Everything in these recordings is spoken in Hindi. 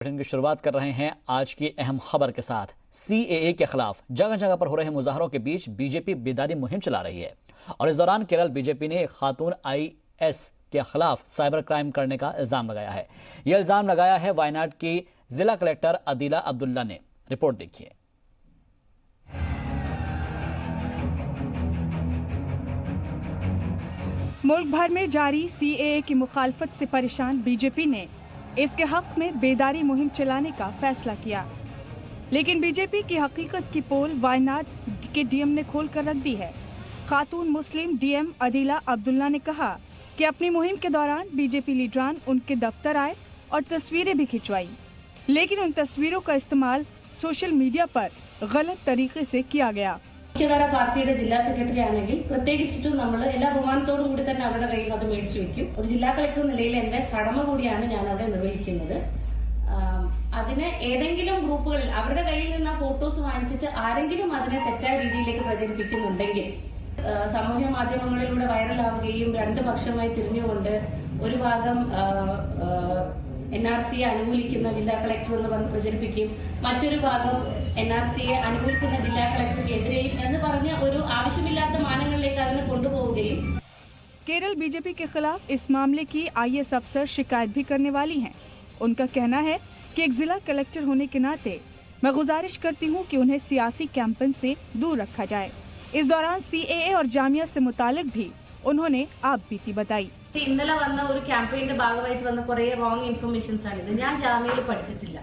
बुलेटिन की शुरुआत कर रहे हैं आज की अहम खबर के साथ। सीएए के खिलाफ जगह जगह पर हो रहे मुजाहरों के बीच बीजेपी बेदारी मुहिम चला रही है और इस दौरान केरल बीजेपी ने एक खातून आईएएस के खिलाफ साइबर क्राइम करने का इल्जाम लगाया है। यह इल्जाम लगाया है वायनाड की जिला कलेक्टर अदीला अब्दुल्ला ने। रिपोर्ट देखिए। मुल्क भर में जारी सीएए की मुखालफत से परेशान बीजेपी ने इसके हक में बेदारी मुहिम चलाने का फैसला किया, लेकिन बीजेपी की हकीकत की पोल वायनाड के डीएम ने खोल कर रख दी है। खातून मुस्लिम डीएम अदीला अब्दुल्ला ने कहा कि अपनी मुहिम के दौरान बीजेपी लीडरान उनके दफ्तर आए और तस्वीरें भी खिंचवाई, लेकिन उन तस्वीरों का इस्तेमाल सोशल मीडिया पर गलत तरीके से किया गया। मुख्यधारा പാർട്ടിയുടെ ജില്ലാ സെക്രട്ടറി ആണെങ്കിൽ പ്രത്യേകിച്ചിട്ടും നമ്മൾ എല്ലാ ബഹുമാനത്തോടും കൂടി തന്നെ അവരുടെ കയ്യിൽ നിന്ന് അത് മേടിച്ചു വെക്കും. ഒരു ജില്ലാ കളക്ടർ നിലയിൽ എന്റെ കടമ കൂടിയാണ് ഞാൻ അവിടെ നിർവഹിക്കുന്നത്. അതിനെ ഏതെങ്കിലും ഗ്രൂപ്പുകളിൽ അവരുടെ കയ്യിൽ നിന്ന് ഫോട്ടോസ് വാങ്ങിച്ചിട്ട് ആരെങ്കിലും അതിനെ തെറ്റായ രീതിയിലേക്ക് പ്രചരിപ്പിക്കുന്നുണ്ടെങ്കിൽ സാമൂഹ്യ മാധ്യമങ്ങളിലൂടെ വൈറലാവുകയും രണ്ട് പക്ഷമായി തിരിഞ്ഞുകൊണ്ട് ഒരു ഭാഗം NRC അനുകൂലിക്കുന്ന ജില്ലാ കളക്ടർ എന്ന് പറഞ്ഞ് പ്രചരിപ്പിക്കുകയും മറ്റൊരു ഭാഗം NRC അനുകൂലിക്കുന്ന ജില്ലാ കളക്ടർക്കെതിരെയും എന്ന് പറഞ്ഞ ഒരു ആവശ്യമില്ലാത്ത മാനങ്ങളിലേക്ക് അതിനെ കൊണ്ടുപോവുകയും। केरल बीजेपी के खिलाफ इस मामले की आईएएस अफसर शिकायत भी करने वाली हैं। उनका कहना है कि एक जिला कलेक्टर होने के नाते मैं गुजारिश करती हूं कि उन्हें सियासी कैंपेन से दूर रखा जाए। इस दौरान सीएए और जामिया से मुतालिक भी उन्होंने आप बीती बताई। ഇന്നലെ വന്ന ഒരു ക്യാമ്പയിന്റെ ഭാഗമായിട്ട് വന്ന കുറേ റോങ് ഇൻഫർമേഷൻസ് ആണ് ഇത്. ഞാൻ ജാമ്യയിൽ പഠിച്ചിട്ടില്ല.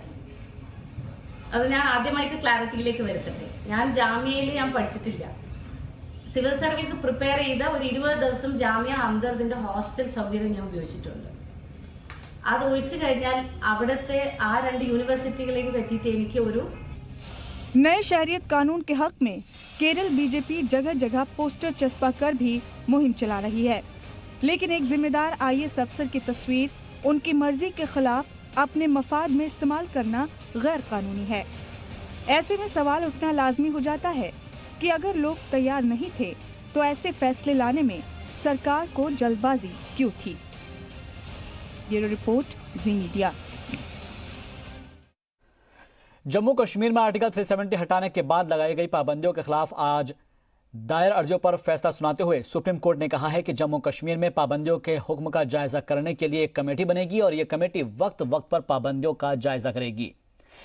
അത് ഞാൻ ആദ്യമായിട്ട് ക്ലാരിറ്റിയിലേക്ക് വരുത്തട്ടെ. ഞാൻ ജാമ്യയിൽ പഠിച്ചിട്ടില്ല. സിവിൽ സർവീസ് പ്രിപ്പയർ ചെയ്ത ഒരു 20 ദിവസം ജാമ്യ ഹംദർദിന്റെ ഹോസ്റ്റൽ സൗകര്യം ഞാൻ ഉപയോഗിച്ചിട്ടുണ്ട്. അത് ഒഴിച്ചു കഴിഞ്ഞാൽ അവിടുത്തെ ആ രണ്ട് യൂണിവേഴ്സിറ്റികളിലേക്ക് എത്തിയിട്ട് എനിക്ക് ഒരു नए शहरियत कानून के हक में केरल बीजेपी जगह जगह पोस्टर चस्पा कर भी मुहिम चला रही है, लेकिन एक जिम्मेदार आईएएस अफसर की तस्वीर उनकी मर्जी के खिलाफ अपने मफाद में इस्तेमाल करना गैर कानूनी है। ऐसे में सवाल उठना लाजमी हो जाता है कि अगर लोग तैयार नहीं थे तो ऐसे फैसले लाने में सरकार को जल्दबाजी क्यों थी। ब्यूरो रिपोर्ट, जी मीडिया। जम्मू कश्मीर में आर्टिकल 370 हटाने के बाद लगाई गई पाबंदियों के खिलाफ आज दायर अर्जियों पर फैसला सुनाते हुए सुप्रीम कोर्ट ने कहा है कि जम्मू कश्मीर में पाबंदियों के हुक्म का जायजा करने के लिए एक कमेटी बनेगी और यह कमेटी वक्त वक्त पर पाबंदियों का जायजा करेगी।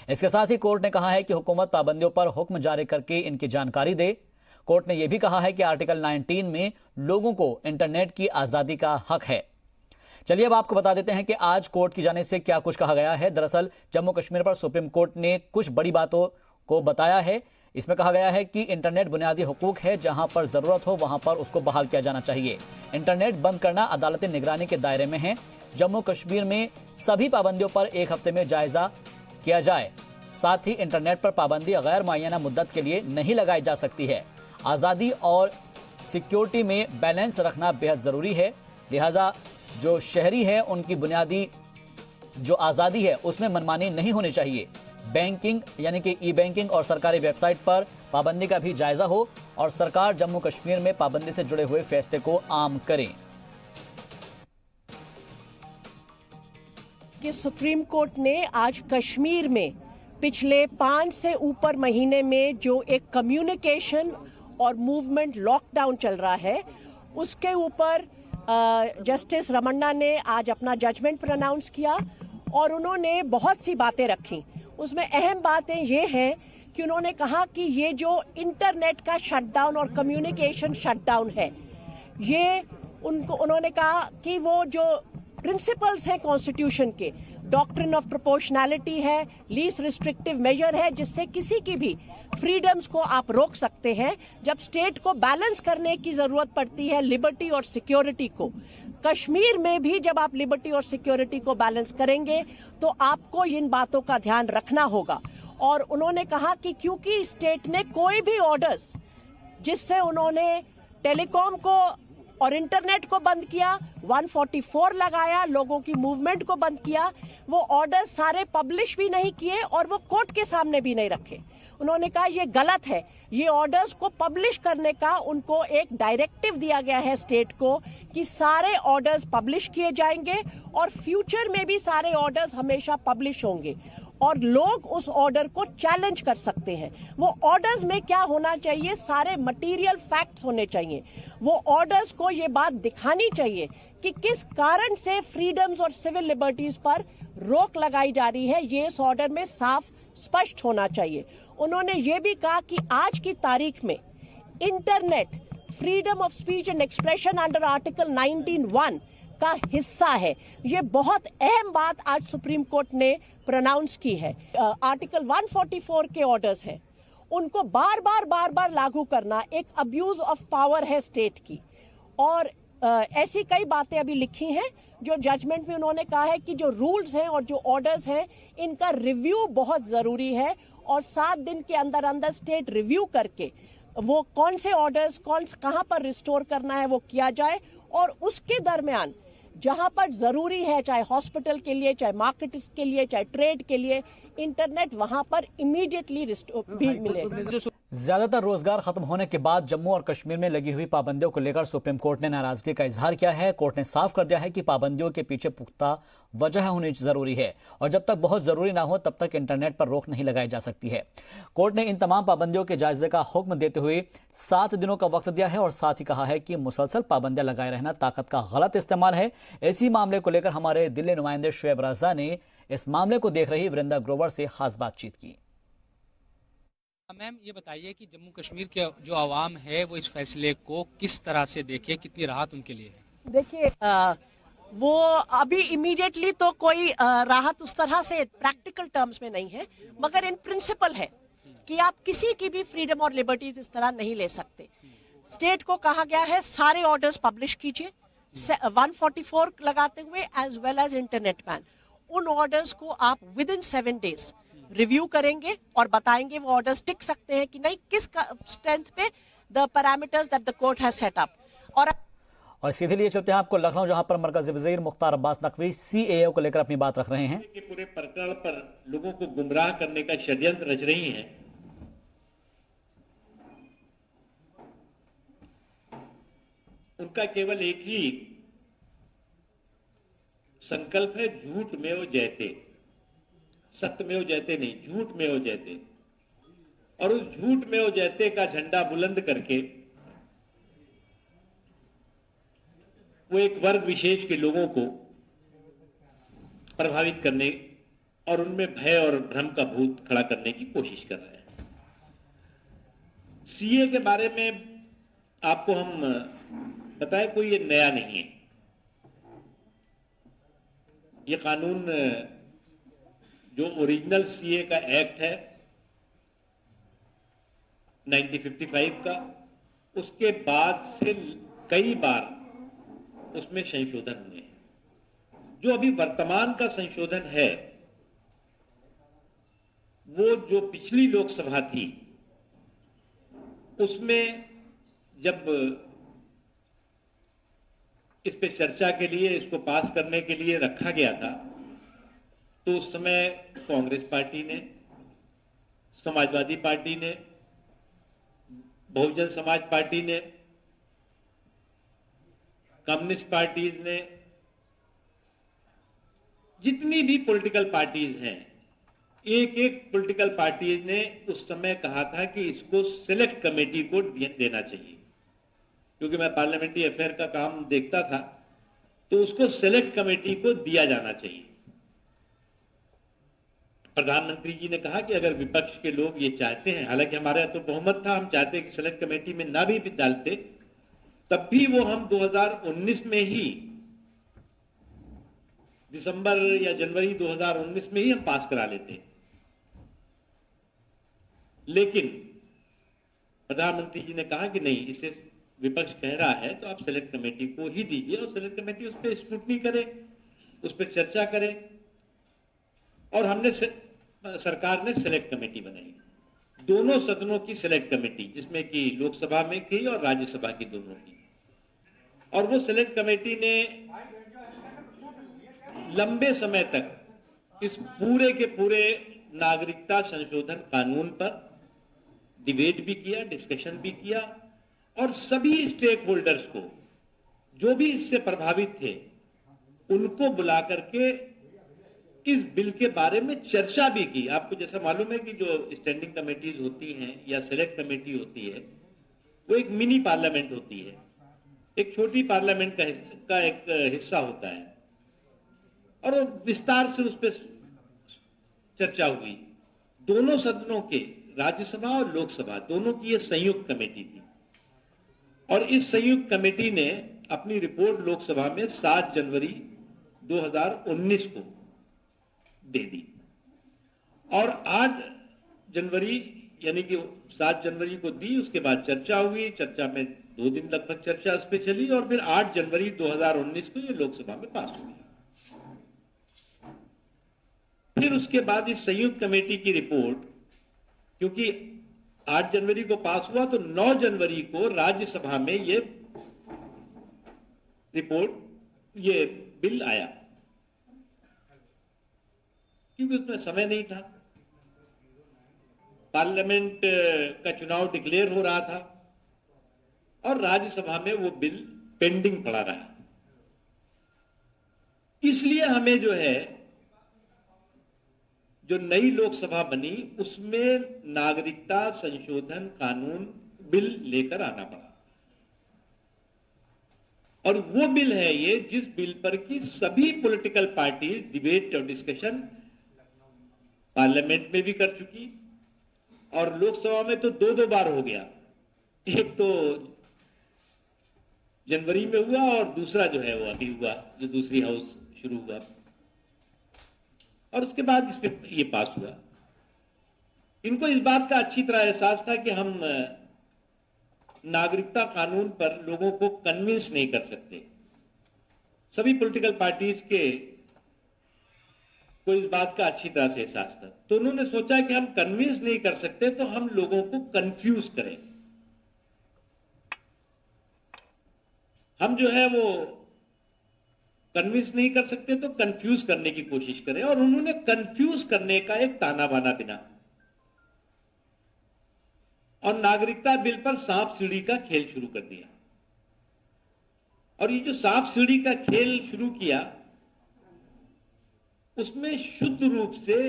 इसके साथ ही कोर्ट ने कहा है कि हुकूमत पाबंदियों पर हुक्म जारी करके इनकी जानकारी दे। कोर्ट ने यह भी कहा है कि आर्टिकल 19 में लोगों को इंटरनेट की आजादी का हक है। चलिए अब आपको बता देते हैं कि आज कोर्ट की जानिब से क्या कुछ कहा गया है। दरअसल जम्मू कश्मीर पर सुप्रीम कोर्ट ने कुछ बड़ी बातों को बताया है। इसमें कहा गया है कि इंटरनेट बुनियादी हुकूक है, जहां पर जरूरत हो वहां पर उसको बहाल किया जाना चाहिए। इंटरनेट बंद करना अदालती निगरानी के दायरे में है। जम्मू कश्मीर में सभी पाबंदियों पर एक हफ्ते में जायजा किया जाए। साथ ही इंटरनेट पर पाबंदी गैर मुअय्यना मुद्दत के लिए नहीं लगाई जा सकती है। आज़ादी और सिक्योरिटी में बैलेंस रखना बेहद ज़रूरी है, लिहाजा जो शहरी है उनकी बुनियादी जो आज़ादी है उसमें मनमानी नहीं होनी चाहिए। बैंकिंग यानी कि ई बैंकिंग और सरकारी वेबसाइट पर पाबंदी का भी जायजा हो और सरकार जम्मू कश्मीर में पाबंदी से जुड़े हुए फैसले को आम करे। कि सुप्रीम कोर्ट ने आज कश्मीर में पिछले 5 से ऊपर महीने में जो एक कम्युनिकेशन और मूवमेंट लॉकडाउन चल रहा है उसके ऊपर जस्टिस रमन्ना ने आज अपना जजमेंट प्रोनाउंस किया और उन्होंने बहुत सी बातें रखी। उसमें अहम बातें ये हैं कि उन्होंने कहा कि ये जो इंटरनेट का शटडाउन और कम्युनिकेशन शटडाउन है, ये उन्होंने कहा कि वो जो प्रिंसिपल्स हैं कॉन्स्टिट्यूशन के, डॉक्ट्रिन ऑफ प्रोपोर्शनैलिटी है, लीस्ट रिस्ट्रिक्टिव मेजर है, जिससे किसी की भी फ्रीडम्स को आप रोक सकते हैं। जब स्टेट को बैलेंस करने की जरूरत पड़ती है लिबर्टी और सिक्योरिटी को, कश्मीर में भी जब आप लिबर्टी और सिक्योरिटी को बैलेंस करेंगे तो आपको इन बातों का ध्यान रखना होगा। और उन्होंने कहा कि क्योंकि स्टेट ने कोई भी ऑर्डर्स जिससे उन्होंने टेलीकॉम को और इंटरनेट को बंद किया, 144 लगाया, लोगों की मूवमेंट को बंद किया। वो ऑर्डर सारे पब्लिश भी नहीं किए और वो कोर्ट के सामने भी नहीं रखे। उन्होंने कहा ये गलत है। ये ऑर्डर्स को पब्लिश करने का उनको एक डायरेक्टिव दिया गया है स्टेट को कि सारे ऑर्डर्स पब्लिश किए जाएंगे और फ्यूचर में भी सारे ऑर्डर्स हमेशा पब्लिश होंगे और लोग उस ऑर्डर को चैलेंज कर सकते हैं। वो ऑर्डर्स में क्या होना चाहिए, सारे मटेरियल फैक्ट्स होने चाहिए। वो ऑर्डर्स को ये बात दिखानी चाहिए कि किस कारण से फ्रीडम्स और सिविल लिबर्टीज पर रोक लगाई जा रही है। ये इस ऑर्डर में साफ स्पष्ट होना चाहिए। उन्होंने ये भी कहा कि आज की तारीख में internet freedom of speech and expression under article 19(1) का हिस्सा है। ये बहुत अहम बात आज सुप्रीम कोर्ट ने प्रोनाउंस की है। आर्टिकल 144 के ऑर्डर्स हैं, उनको बार बार लागू करना एक अब्यूज ऑफ पावर है स्टेट की। और ऐसी कई बातें अभी लिखी हैं जो जजमेंट में उन्होंने कहा है कि जो रूल्स हैं और जो ऑर्डर्स हैं इनका रिव्यू बहुत जरूरी है और 7 दिन के अंदर अंदर स्टेट रिव्यू करके वो कौन से ऑर्डर्स कहां पर रिस्टोर करना है वो किया जाए और उसके दरमियान जहां पर जरूरी है, चाहे हॉस्पिटल के लिए, चाहे मार्केट के लिए, चाहे ट्रेड के लिए, इंटरनेट वहां पर इमीडिएटली भी मिले। ज्यादातर रोजगार खत्म होने के बाद जम्मू और कश्मीर में लगी हुई पाबंदियों को लेकर सुप्रीम कोर्ट ने नाराजगी का इजहार किया है। कोर्ट ने साफ कर दिया है कि पाबंदियों के पीछे पुख्ता वजह होनी जरूरी है और जब तक बहुत जरूरी ना हो तब तक इंटरनेट पर रोक नहीं लगाई जा सकती है। कोर्ट ने इन तमाम पाबंदियों के जायजे का हुक्म देते हुए 7 दिनों का वक्त दिया है और साथ ही कहा है कि मुसलसल पाबंदियां लगाए रहना ताकत का गलत इस्तेमाल है। इसी मामले को लेकर हमारे दिल्ली नुमाइंदे शुएब रजा ने इस मामले को देख रही वृंदा ग्रोवर से खास बातचीत की। मैम, ये बताइए कि जम्मू कश्मीर के जो आवाम है वो इस फैसले को किस तरह से देखे, कितनी राहत उनके लिए है? देखिए, वो अभी इमीडिएटली तो कोई राहत उस तरह से प्रैक्टिकल टर्म्स में नहीं है, मगर इन प्रिंसिपल है कि आप किसी की भी फ्रीडम और लिबर्टीज इस तरह नहीं ले सकते। स्टेट को कहा गया है सारे ऑर्डर्स पब्लिश कीजिए, 144 लगाते हुए as well as internet ban. उन ऑर्डर्स को आप विद इन 7 डेज रिव्यू करेंगे और बताएंगे वो ऑर्डर्स टिक सकते हैं कि नहीं, किस स्ट्रेंथ पे, the parameters that the court has set up. और सीधे लिए चलते हैं आपको लखनऊ, जहां पर मरकजी वजीर मुख्तार अब्बास नकवी CAA को लेकर अपनी बात रख रहे हैं। पूरे प्रकरण पर लोगों को गुमराह करने का षड्यंत्र रच रही हैं। उनका केवल एक ही संकल्प है, झूठ में वो जयते, सत्य में वो जयते नहीं, झूठ में वो जयते। और उस झूठ में वो जयते का झंडा बुलंद करके वो एक वर्ग विशेष के लोगों को प्रभावित करने और उनमें भय और भ्रम का भूत खड़ा करने की कोशिश कर रहे हैं। CA के बारे में आपको हम बताएं, कोई ये नया नहीं है। ये कानून जो ओरिजिनल CA का एक्ट है 1955 का, उसके बाद से कई बार उसमें संशोधन हुए हैं। जो अभी वर्तमान का संशोधन है वो जो पिछली लोकसभा थी उसमें जब इस पे चर्चा के लिए, इसको पास करने के लिए रखा गया था तो उस समय कांग्रेस पार्टी ने, समाजवादी पार्टी ने, बहुजन समाज पार्टी ने, कम्युनिस्ट पार्टीज ने, जितनी भी पॉलिटिकल पार्टीज हैं, एक पॉलिटिकल पार्टीज ने उस समय कहा था कि इसको सिलेक्ट कमेटी को देना चाहिए। क्योंकि मैं पार्लियामेंट्री अफेयर का काम देखता था तो उसको सिलेक्ट कमेटी को दिया जाना चाहिए। प्रधानमंत्री जी ने कहा कि अगर विपक्ष के लोग ये चाहते हैं, हालांकि हमारे तो बहुमत था, हम चाहते कि सिलेक्ट कमेटी में ना भी डालते, तब भी वो हम 2019 में ही, दिसंबर या जनवरी 2019 में ही हम पास करा लेते। लेकिन प्रधानमंत्री जी ने कहा कि नहीं, इसे विपक्ष कह रहा है तो आप सिलेक्ट कमेटी को ही दीजिए और सिलेक्ट कमेटी उस पर स्क्रूटनी करे, उस पर चर्चा करे। और हमने सरकार ने सिलेक्ट कमेटी बनाई, दोनों सदनों की सिलेक्ट कमेटी, जिसमें कि लोकसभा में की और राज्यसभा की दोनों की। और वो सेलेक्ट कमेटी ने लंबे समय तक इस पूरे के पूरे नागरिकता संशोधन कानून पर डिबेट भी किया, डिस्कशन भी किया और सभी स्टेक होल्डर्स को, जो भी इससे प्रभावित थे, उनको बुला करके इस बिल के बारे में चर्चा भी की। आपको जैसा मालूम है कि जो स्टैंडिंग कमेटीज होती हैं या सेलेक्ट कमेटी होती है, वो एक मिनी पार्लियामेंट होती है, एक छोटी पार्लियामेंट का एक हिस्सा होता है और वो विस्तार से उस पर चर्चा हुई। दोनों सदनों के, राज्यसभा और लोकसभा दोनों की ये संयुक्त कमेटी थी और इस संयुक्त कमेटी ने अपनी रिपोर्ट लोकसभा में 7 जनवरी 2019 को दे दी और 8 जनवरी यानी कि 7 जनवरी को दी। उसके बाद चर्चा हुई, चर्चा में 2 दिन लगभग चर्चा उस पर चली और फिर 8 जनवरी 2019 को ये लोकसभा में पास हो गया। फिर उसके बाद इस संयुक्त कमेटी की रिपोर्ट, क्योंकि 8 जनवरी को पास हुआ तो 9 जनवरी को राज्यसभा में ये रिपोर्ट, ये बिल आया, क्योंकि उसमें समय नहीं था, पार्लियामेंट का चुनाव डिक्लेयर हो रहा था और राज्यसभा में वो बिल पेंडिंग पड़ा रहा। इसलिए हमें जो है, जो नई लोकसभा बनी उसमें नागरिकता संशोधन कानून बिल लेकर आना पड़ा और वो बिल है ये जिस बिल पर की सभी पॉलिटिकल पार्टी डिबेट और डिस्कशन पार्लियामेंट में भी कर चुकी और लोकसभा में तो 2 बार हो गया। एक तो जनवरी में हुआ और दूसरा जो है वो अभी हुआ, जो दूसरी हाउस शुरू हुआ और उसके बाद इस पे ये पास हुआ। इनको इस बात का अच्छी तरह एहसास था कि हम नागरिकता कानून पर लोगों को कन्विंस नहीं कर सकते। सभी पॉलिटिकल पार्टीज के को इस बात का अच्छी तरह से एहसास था, तो उन्होंने सोचा कि हम कन्विंस नहीं कर सकते तो हम लोगों को कंफ्यूज करें। हम जो है वो कन्विंस नहीं कर सकते तो कंफ्यूज करने की कोशिश करें और उन्होंने कंफ्यूज करने का एक ताना बाना बिना और नागरिकता बिल पर सांप सीढ़ी का खेल शुरू कर दिया। और ये जो सांप सीढ़ी का खेल शुरू किया उसमें शुद्ध रूप से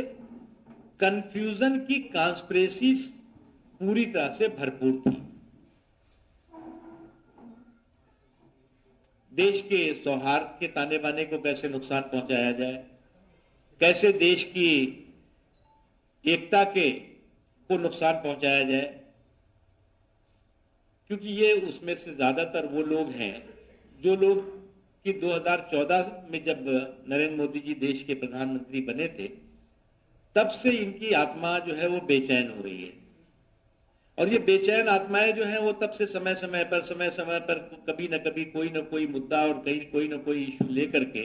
कंफ्यूजन की कॉन्स्पिरेसी पूरी तरह से भरपूर थी। देश के सौहार्द के ताने बाने को कैसे नुकसान पहुंचाया जाए, कैसे देश की एकता को नुकसान पहुंचाया जाए, क्योंकि ये उसमें से ज्यादातर वो लोग हैं जो लोग कि 2014 में जब नरेंद्र मोदी जी देश के प्रधानमंत्री बने थे तब से इनकी आत्मा जो है वो बेचैन हो रही है और ये बेचैन आत्माएं जो हैं वो तब से समय समय पर कभी न कभी कोई न कोई मुद्दा और कोई न कोई इशू लेकर के,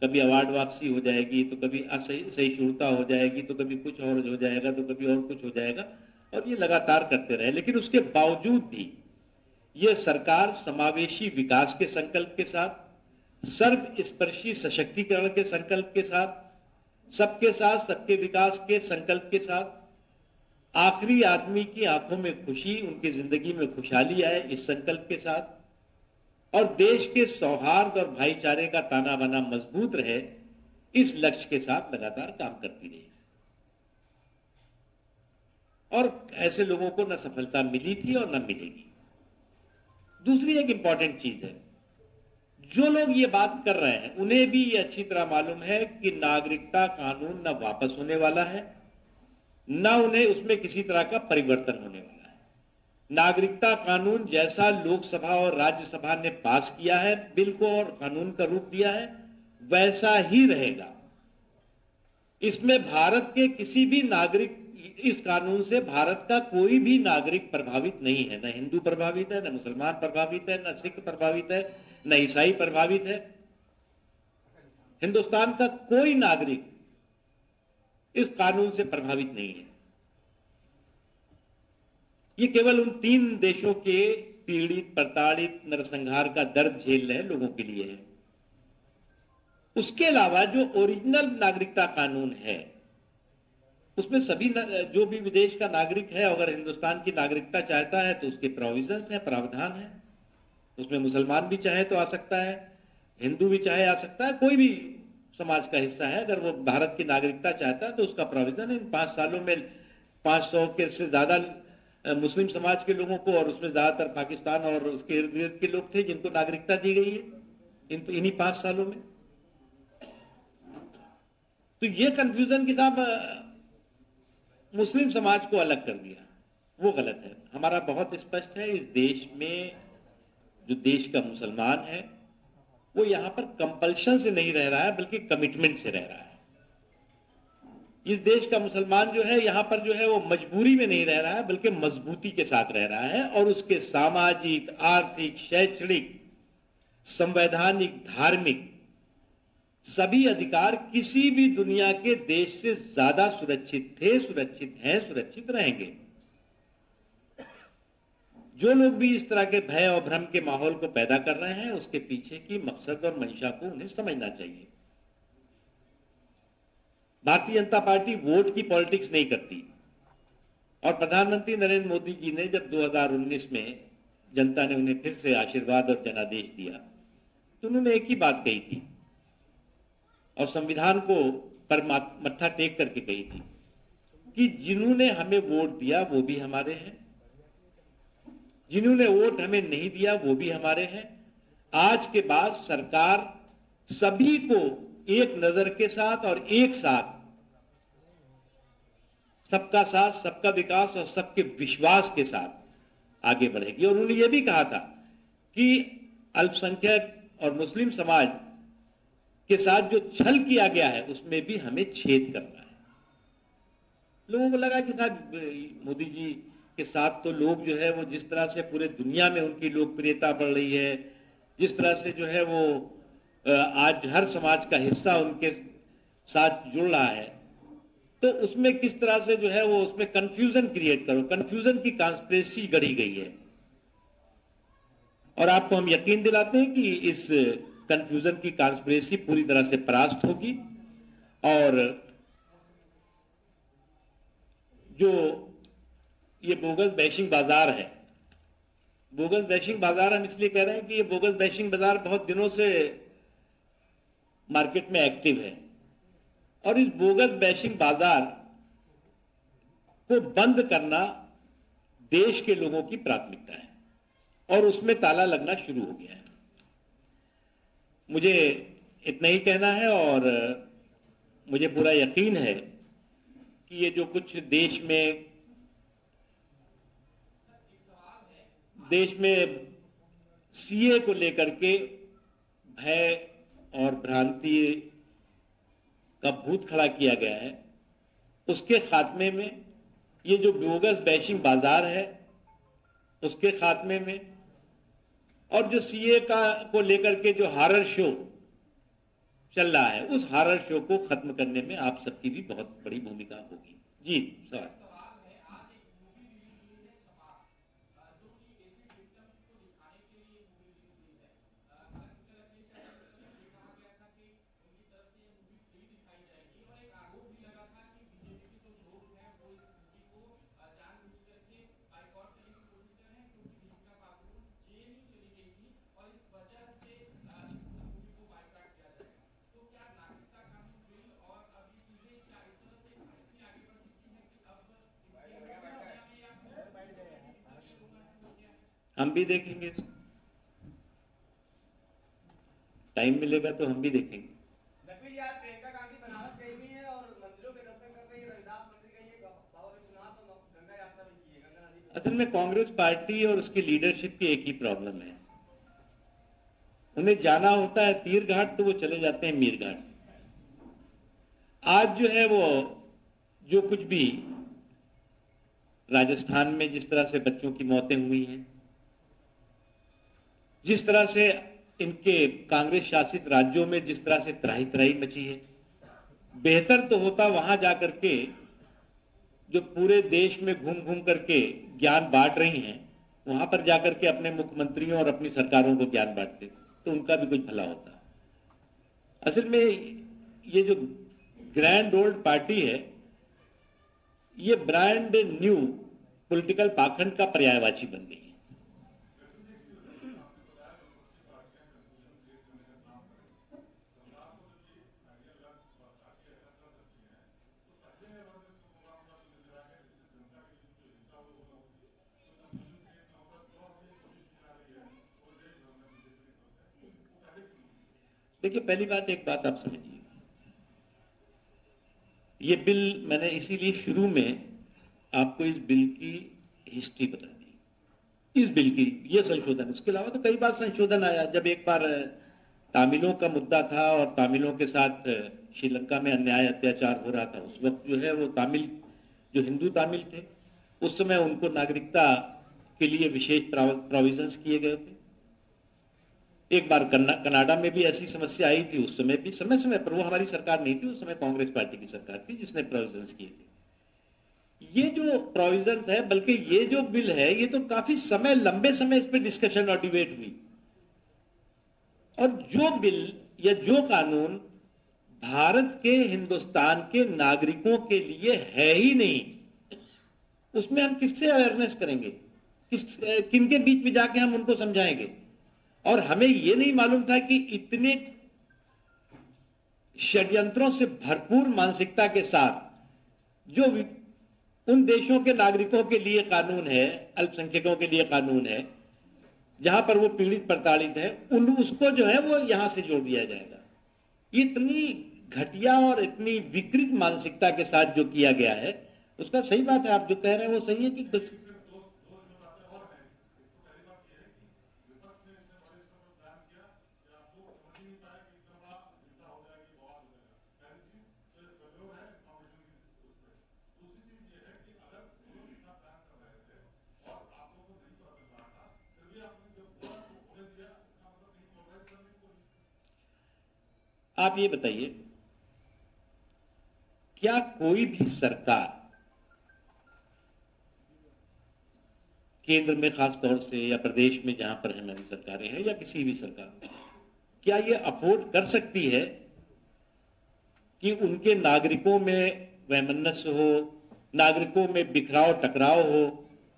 कभी अवार्ड वापसी हो जाएगी तो कभी असहिष्णुता हो जाएगी तो कभी कुछ और हो जाएगा तो कभी और कुछ हो जाएगा और ये लगातार करते रहे। लेकिन उसके बावजूद भी ये सरकार समावेशी विकास के संकल्प के साथ, सर्वस्पर्शी सशक्तिकरण के संकल्प के साथ, सबके साथ सबके विकास के संकल्प के साथ, आखिरी आदमी की आंखों में खुशी, उनकी जिंदगी में खुशहाली आए इस संकल्प के साथ और देश के सौहार्द और भाईचारे का ताना बाना मजबूत रहे इस लक्ष्य के साथ लगातार काम करती रही। और ऐसे लोगों को न सफलता मिली थी और न मिलेगी। दूसरी एक इंपॉर्टेंट चीज है, जो लोग ये बात कर रहे हैं उन्हें भी ये अच्छी तरह मालूम है कि नागरिकता कानून न वापस होने वाला है, न उन्हें उसमें किसी तरह का परिवर्तन होने वाला है। नागरिकता कानून जैसा लोकसभा और राज्यसभा ने पास किया है बिल को और कानून का रूप दिया है वैसा ही रहेगा। इसमें भारत के किसी भी नागरिक, इस कानून से भारत का कोई भी नागरिक प्रभावित नहीं है, न हिंदू प्रभावित है, न मुसलमान प्रभावित है, न सिख प्रभावित है, न ईसाई प्रभावित है। हिंदुस्तान का कोई नागरिक इस कानून से प्रभावित नहीं है। ये केवल उन 3 देशों के पीड़ित, प्रताड़ित, नरसंहार का दर्द झेल रहे लोगों के लिए है। उसके अलावा जो ओरिजिनल नागरिकता कानून है उसमें सभी जो भी विदेश का नागरिक है अगर हिंदुस्तान की नागरिकता चाहता है तो उसके प्रोविजंस हैं, प्रावधान है। उसमें मुसलमान भी चाहे तो आ सकता है, हिंदू भी चाहे आ सकता है, कोई भी समाज का हिस्सा है अगर वो भारत की नागरिकता चाहता है तो उसका प्रोविजन है। इन 5 सालों में 500 के से ज्यादा मुस्लिम समाज के लोगों को और उसमें ज्यादातर पाकिस्तान और उसके इर्द गिर्द के लोग थे जिनको नागरिकता दी गई है इन्हीं 5 सालों में। तो ये कंफ्यूजन कि साहब मुस्लिम समाज को अलग कर दिया, वो गलत है। हमारा बहुत स्पष्ट है, इस देश में जो देश का मुसलमान है वो यहां पर कंपल्शन से नहीं रह रहा है बल्कि कमिटमेंट से रह रहा है। इस देश का मुसलमान जो है यहां पर जो है वो मजबूरी में नहीं रह रहा है बल्कि मजबूती के साथ रह रहा है और उसके सामाजिक, आर्थिक, शैक्षणिक, संवैधानिक, धार्मिक सभी अधिकार किसी भी दुनिया के देश से ज्यादा सुरक्षित थे, सुरक्षित हैं, सुरक्षित रहेंगे। जो लोग भी इस तरह के भय और भ्रम के माहौल को पैदा कर रहे हैं उसके पीछे की मकसद और मंशा को उन्हें समझना चाहिए। भारतीय जनता पार्टी वोट की पॉलिटिक्स नहीं करती और प्रधानमंत्री नरेंद्र मोदी जी ने जब 2019 में जनता ने उन्हें फिर से आशीर्वाद और जनादेश दिया तो उन्होंने एक ही बात कही थी और संविधान को पर मत्था टेक करके कही थी कि जिन्होंने हमें वोट दिया वो भी हमारे हैं, जिन्होंने वोट हमें नहीं दिया वो भी हमारे हैं। आज के बाद सरकार सभी को एक नजर के साथ और एक साथ सबका साथ, सबका विकास और सबके विश्वास के साथ आगे बढ़ेगी। और उन्होंने ये भी कहा था कि अल्पसंख्यक और मुस्लिम समाज के साथ जो छल किया गया है उसमें भी हमें छेद करना है। लोगों को लगा कि साहब मोदी जी के साथ तो लोग जो है वो जिस तरह से पूरे दुनिया में उनकी लोकप्रियता बढ़ रही है, जिस तरह से जो है वो आज हर समाज का हिस्सा उनके साथ जुड़ रहा है, तो उसमें किस तरह से जो है वो उसमें कंफ्यूजन क्रिएट करो, कंफ्यूजन की कॉन्स्पिरेसी गढ़ी गई है। और आपको हम यकीन दिलाते हैं कि इस कंफ्यूजन की कॉन्स्पिरेसी पूरी तरह से परास्त होगी और जो ये बोगस बैशिंग बाजार है, बोगस बैशिंग बाजार हम इसलिए कह रहे हैं कि ये बोगस बैशिंग बाजार बहुत दिनों से मार्केट में एक्टिव है और इस बोगस बैशिंग बाजार को बंद करना देश के लोगों की प्राथमिकता है और उसमें ताला लगना शुरू हो गया है। मुझे इतना ही कहना है और मुझे पूरा यकीन है कि ये जो कुछ देश में सीए को लेकर के भय और भ्रांति का भूत खड़ा किया गया है, उसके खात्मे में, ये जो बोगस बैशिंग बाजार है उसके खात्मे में, और जो सीए को लेकर के जो हॉरर शो चल रहा है उस हॉरर शो को खत्म करने में आप सबकी भी बहुत बड़ी भूमिका होगी। जी सवाल। हम भी देखेंगे, टाइम मिलेगा तो हम भी देखेंगे। असल में कांग्रेस पार्टी और उसकी लीडरशिप की एक ही प्रॉब्लम है, उन्हें जाना होता है तीर घाट तो वो चले जाते हैं मीर घाट। आज जो है वो जो कुछ भी राजस्थान में जिस तरह से बच्चों की मौतें हुई हैं, जिस तरह से इनके कांग्रेस शासित राज्यों में जिस तरह से त्राही त्राही मची है, बेहतर तो होता वहां जाकर के जो पूरे देश में घूम घूम करके ज्ञान बांट रही हैं वहां पर जाकर के अपने मुख्यमंत्रियों और अपनी सरकारों को ज्ञान बांटते तो उनका भी कुछ भला होता। असल में ये जो ग्रैंड ओल्ड पार्टी है, ये ब्रांड न्यू पॉलिटिकल पाखंड का पर्यायवाची बन गई है। देखिए, पहली बात, एक बात आप समझिए, ये बिल मैंने इसीलिए शुरू में आपको इस बिल की हिस्ट्री बता दी, इस बिल की, ये संशोधन, उसके अलावा तो कई बार संशोधन आया। जब एक बार तामिलों का मुद्दा था और तामिलों के साथ श्रीलंका में अन्याय अत्याचार हो रहा था, उस वक्त जो है वो तामिल, जो हिंदू तामिल थे, उस समय उनको नागरिकता के लिए विशेष प्रोविजंस किए गए थे। एक बार कनाडा में भी ऐसी समस्या आई थी, उस समय भी समय समय पर, वो हमारी सरकार नहीं थी, उस समय कांग्रेस पार्टी की सरकार थी जिसने प्रोविजंस किए थे। ये जो प्रोविजंस है, बल्कि ये जो बिल है, ये तो काफी समय, लंबे समय इस पर डिस्कशन और डिबेट हुई, और जो बिल या जो कानून भारत के, हिंदुस्तान के नागरिकों के लिए है ही नहीं, उसमें हम किससे अवेयरनेस करेंगे, किनके बीच में जाके हम उनको समझाएंगे। और हमें यह नहीं मालूम था कि इतने षड्यंत्रों से भरपूर मानसिकता के साथ जो उन देशों के नागरिकों के लिए कानून है, अल्पसंख्यकों के लिए कानून है, जहां पर वो पीड़ित प्रताड़ित है, उसको जो है वो यहां से जोड़ दिया जाएगा। इतनी घटिया और इतनी विकृत मानसिकता के साथ जो किया गया है, उसका सही बात है, आप जो कह रहे हैं वो सही है कि आप ये बताइए, क्या कोई भी सरकार केंद्र में खास तौर से या प्रदेश में जहां पर हमारी सरकारें हैं, या किसी भी सरकार, क्या ये अफोर्ड कर सकती है कि उनके नागरिकों में वैमनस्य हो, नागरिकों में बिखराव टकराव हो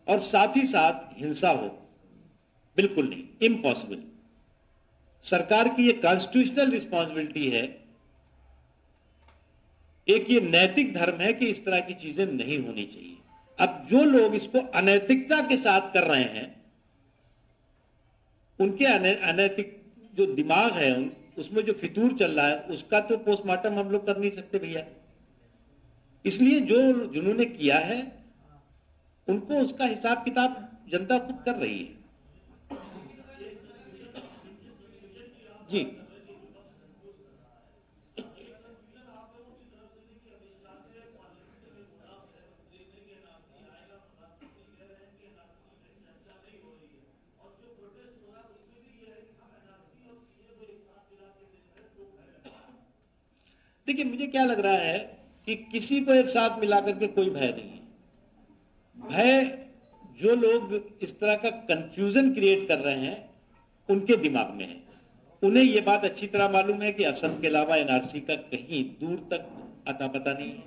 और साथ ही साथ हिंसा हो? बिल्कुल नहीं, इम्पॉसिबल। सरकार की ये कॉन्स्टिट्यूशनल रिस्पॉन्सिबिलिटी है, एक ये नैतिक धर्म है कि इस तरह की चीजें नहीं होनी चाहिए। अब जो लोग इसको अनैतिकता के साथ कर रहे हैं, उनके अनैतिक जो दिमाग है, उसमें जो फितूर चल रहा है, उसका तो पोस्टमार्टम हम लोग कर नहीं सकते भैया। इसलिए जो जिन्होंने किया है उनको उसका हिसाब किताब जनता खुद कर रही है। जी, देखिए, मुझे क्या लग रहा है कि किसी को एक साथ मिलाकर के कोई भय नहीं है। भय जो लोग इस तरह का कंफ्यूजन क्रिएट कर रहे हैं उनके दिमाग में है। उन्हें यह बात अच्छी तरह मालूम है कि असम के अलावा एनआरसी का कहीं दूर तक अता पता नहीं है।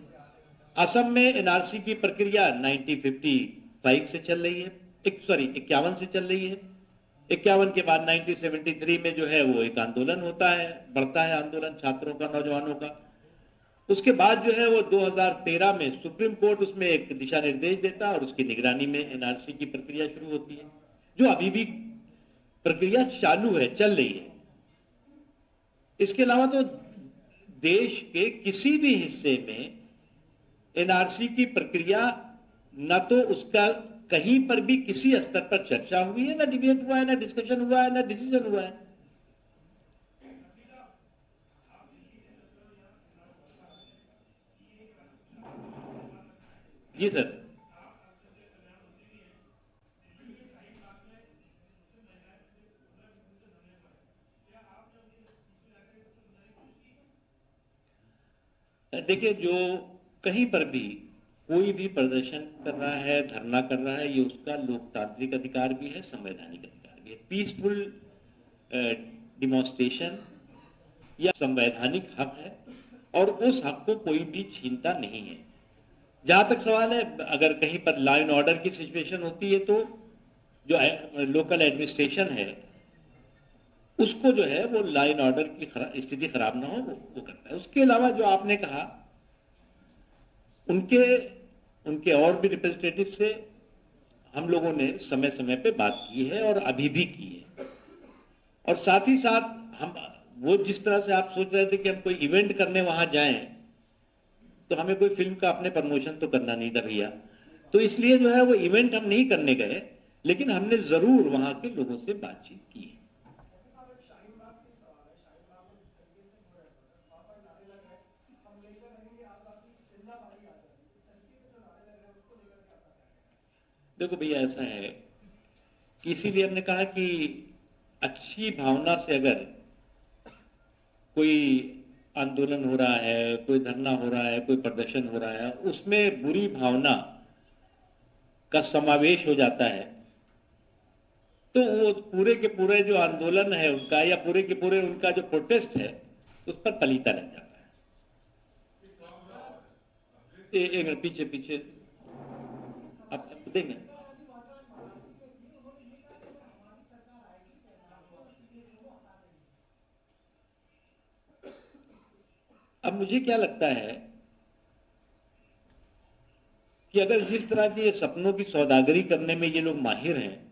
असम में एनआरसी की प्रक्रिया 1955 से चल रही है, 51 से चल रही है। 51 के बाद 1973 में जो है वो एक आंदोलन होता है, बढ़ता है आंदोलन छात्रों का, नौजवानों का। उसके बाद जो है वो 2013 में सुप्रीम कोर्ट उसमें एक दिशा निर्देश देता है और उसकी निगरानी में एनआरसी की प्रक्रिया शुरू होती है, जो अभी भी प्रक्रिया चालू है, चल रही है। इसके अलावा तो देश के किसी भी हिस्से में एनआरसी की प्रक्रिया, न तो उसका कहीं पर भी किसी स्तर पर चर्चा हुई है, ना डिबेट हुआ है, ना डिस्कशन हुआ है, ना डिसीजन हुआ है। जी सर। देखिए, जो कहीं पर भी कोई भी प्रदर्शन कर रहा है, धरना कर रहा है, ये उसका लोकतांत्रिक अधिकार भी है, संवैधानिक अधिकार भी है। पीसफुल डिमॉन्स्ट्रेशन या संवैधानिक हक है और उस हक को कोई भी छीनता नहीं है। जहां तक सवाल है, अगर कहीं पर लॉ एंड ऑर्डर की सिचुएशन होती है तो जो लोकल एडमिनिस्ट्रेशन है उसको जो है वो लॉ एंड ऑर्डर की स्थिति खराब ना हो वो करता है। उसके अलावा जो आपने कहा, उनके और भी रिप्रेजेंटेटिव से हम लोगों ने समय समय पे बात की है और अभी भी की है। और साथ ही साथ हम वो जिस तरह से आप सोच रहे थे कि हम कोई इवेंट करने वहां जाएं तो हमें कोई फिल्म का अपने प्रमोशन तो करना नहीं था भैया, तो इसलिए जो है वो इवेंट हम नहीं करने गए, लेकिन हमने जरूर वहां के लोगों से बातचीत की है। देखो भैया, ऐसा है कि इसीलिए हमने कहा कि अच्छी भावना से अगर कोई आंदोलन हो रहा है, कोई धरना हो रहा है, कोई प्रदर्शन हो रहा है, उसमें बुरी भावना का समावेश हो जाता है तो वो पूरे के पूरे जो आंदोलन है उनका या पूरे के पूरे उनका जो प्रोटेस्ट है उस पर पलीता लग जाता है। एक मिनट पीछे पीछे आप देंगे। अब मुझे क्या लगता है कि अगर जिस तरह के सपनों की सौदागरी करने में ये लोग माहिर हैं,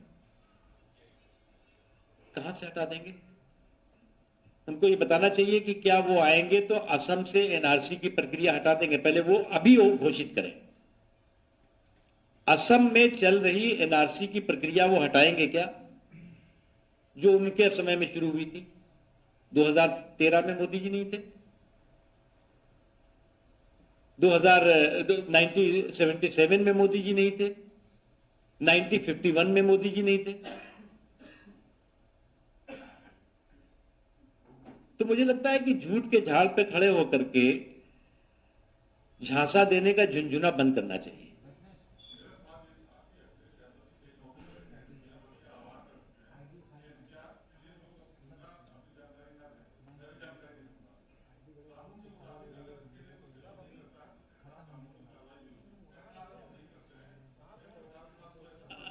कहां से हटा देंगे? उनको ये बताना चाहिए कि क्या वो आएंगे तो असम से एनआरसी की प्रक्रिया हटा देंगे? पहले वो अभी वो घोषित करें, असम में चल रही एनआरसी की प्रक्रिया वो हटाएंगे क्या, जो उनके समय में शुरू हुई थी? 2013 में मोदी जी नहीं थे? 1977 में मोदी जी नहीं थे? 1951 में मोदी जी नहीं थे? तो मुझे लगता है कि झूठ के झाड़ पे खड़े होकर के झांसा देने का झुंझुना बंद करना चाहिए।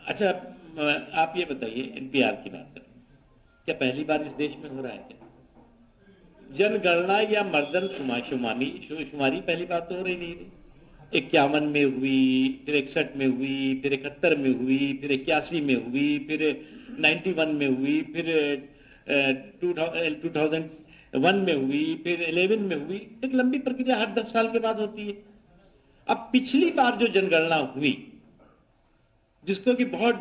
अच्छा, आप ये बताइए, एनपीआर की बात करें, क्या पहली बार इस देश में हो रहा है क्या? जनगणना या मर्दन शुमारी पहली बार तो हो रही नहीं थी। 51 में हुई, फिर 61 में हुई, फिर 71 में हुई, फिर 81 में हुई, फिर 91 में हुई, फिर 2001 में हुई, फिर 11 में हुई। एक लंबी प्रक्रिया हर 10 साल के बाद होती है। अब पिछली बार जो जनगणना हुई, जिसको कि बहुत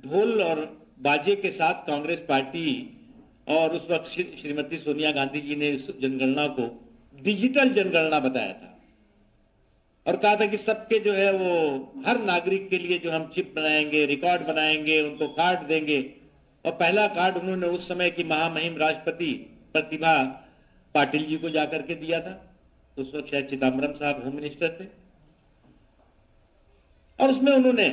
ढोल और बाजे के साथ कांग्रेस पार्टी और उस वक्त श्रीमती सोनिया गांधी जी ने इस जनगणना को डिजिटल जनगणना बताया था और कहा था कि सबके जो है वो हर नागरिक के लिए जो हम चिप बनाएंगे, रिकॉर्ड बनाएंगे, उनको कार्ड देंगे। और पहला कार्ड उन्होंने उस समय की महामहिम राष्ट्रपति प्रतिभा पाटिल जी को जाकर के दिया था। उस वक्त शायद चिदम्बरम साहब होम मिनिस्टर थे और उसमें उन्होंने,